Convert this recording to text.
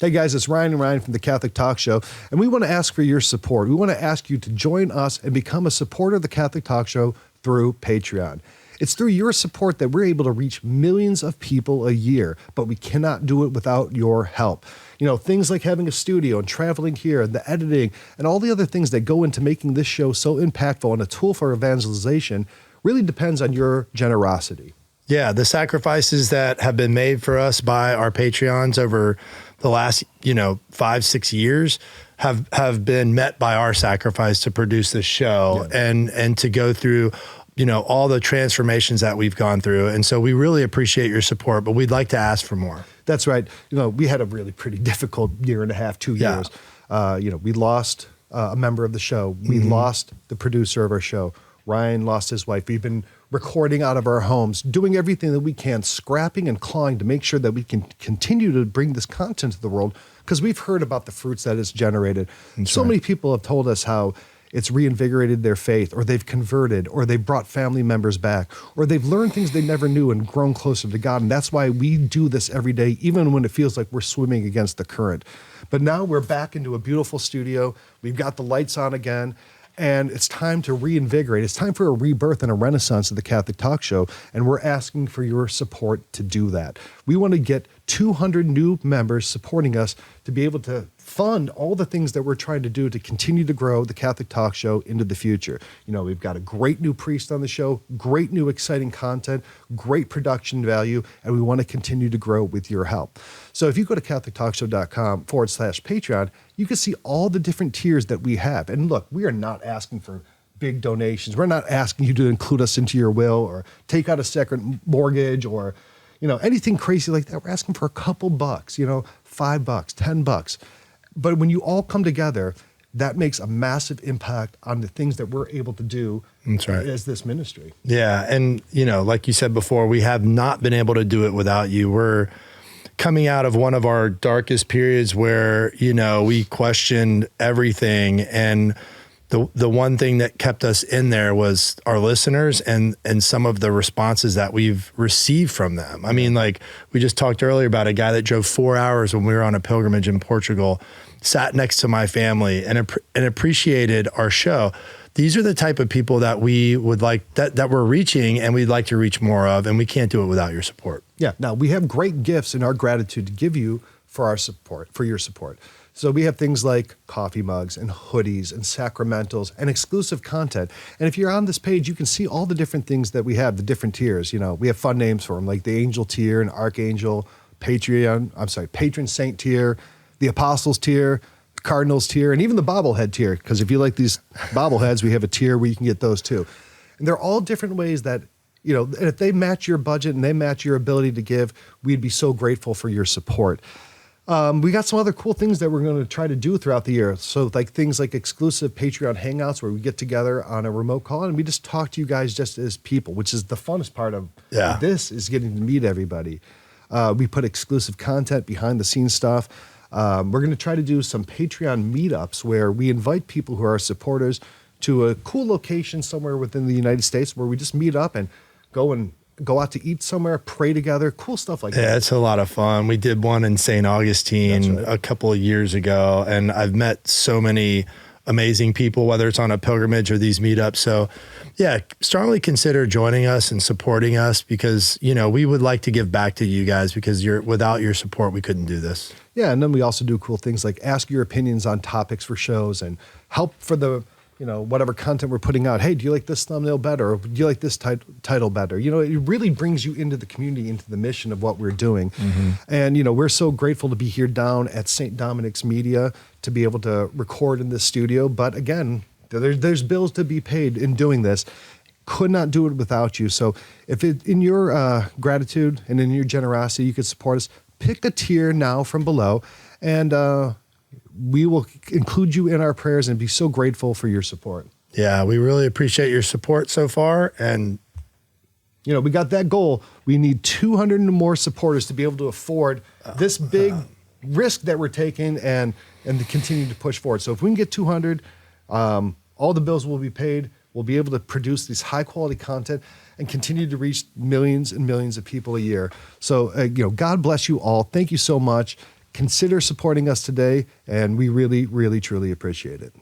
Hey guys, it's Ryan and Ryan from the Catholic Talk Show, and we want to ask for your support. We want to ask you to join us and become a supporter of the Catholic Talk Show through Patreon. It's through your support that we're able to reach millions of people a year, but we cannot do it without your help. You know, things like having a studio and traveling here and the editing and all the other things that go into making this show so impactful and a tool for evangelization really depends on your generosity. Yeah, the sacrifices that have been made for us by our Patreons over the last, 5-6 years have been met by our sacrifice to produce this show and to go through, all the transformations that we've gone through. And so we really appreciate your support, but we'd like to ask for more. That's right. We had a really pretty difficult year and a half, 2 years. We lost a member of the show. We lost the producer of our show. Ryan lost his wife. We've been recording out of our homes, doing everything that we can, scrapping and clawing to make sure that we can continue to bring this content to the world, because we've heard about the fruits that it's generated. That's so right. many people have told us how it's reinvigorated their faith, or they've converted, or they've brought family members back, or they've learned things they never knew and grown closer to God. And that's why we do this every day, even when it feels like we're swimming against the current. But now we're back into a beautiful studio. We've got the lights on again. And it's time to reinvigorate. It's time for a rebirth and a renaissance of the Catholic Talk Show. And we're asking for your support to do that. We want to get 200 new members supporting us to be able to fund all the things that we're trying to do to continue to grow the Catholic Talk Show into the future. We've got a great new priest on the show, great new exciting content, great production value, and we want to continue to grow with your help. So if you go to CatholicTalkShow.com/Patreon, you can see all the different tiers that we have. And look, we are not asking for big donations. We're not asking you to include us into your will or take out a second mortgage or, anything crazy like that. We're asking for a couple bucks, $5, $10. But when you all come together, that makes a massive impact on the things that we're able to do. That's right. As this ministry. Yeah. And, like you said before, we have not been able to do it without you. We're coming out of one of our darkest periods where, we questioned everything. And the one thing that kept us in there was our listeners and some of the responses that we've received from them. I mean, like we just talked earlier about a guy that drove 4 hours when we were on a pilgrimage in Portugal, sat next to my family and appreciated our show. These are the type of people that we would like, that we're reaching and we'd like to reach more of, and we can't do it without your support. Yeah. Now, we have great gifts in our gratitude to give you for your support. So we have things like coffee mugs and hoodies and sacramentals and exclusive content. And if you're on this page, you can see all the different things that we have, the different tiers. We have fun names for them, like the Angel tier and Archangel, Patron Saint tier, the Apostles tier, Cardinals tier, and even the bobblehead tier. Because if you like these bobbleheads, we have a tier where you can get those too. And they're all different ways that, and if they match your budget and they match your ability to give, we'd be so grateful for your support. We got some other cool things that we're going to try to do throughout the year. So like things like exclusive Patreon hangouts where we get together on a remote call and we just talk to you guys just as people, which is the funnest part of this, is getting to meet everybody. We put exclusive content, behind the scenes stuff. We're going to try to do some Patreon meetups where we invite people who are our supporters to a cool location somewhere within the United States where we just meet up and go out to eat somewhere, pray together, cool stuff like that. Yeah, it's a lot of fun. We did one in St. Augustine a couple of years ago, and I've met so many amazing people, whether it's on a pilgrimage or these meetups. So yeah, strongly consider joining us and supporting us because, we would like to give back to you guys because without your support, we couldn't do this. Yeah. And then we also do cool things like ask your opinions on topics for shows and help for the, whatever content we're putting out. Hey, do you like this thumbnail better? Or do you like this title better? It really brings you into the community, into the mission of what we're doing. Mm-hmm. And, we're so grateful to be here down at St. Dominic's Media to be able to record in this studio. But again, there's bills to be paid in doing this. Could not do it without you. So if in your gratitude and in your generosity, you could support us, pick a tier now from below and, we will include you in our prayers and be so grateful for your support. Yeah, we really appreciate your support so far. And, we got that goal. We need 200 more supporters to be able to afford this big risk that we're taking and to continue to push forward. So if we can get 200, all the bills will be paid. We'll be able to produce this high quality content and continue to reach millions and millions of people a year. So, God bless you all. Thank you so much. consider supporting us today, and we really, really, truly appreciate it.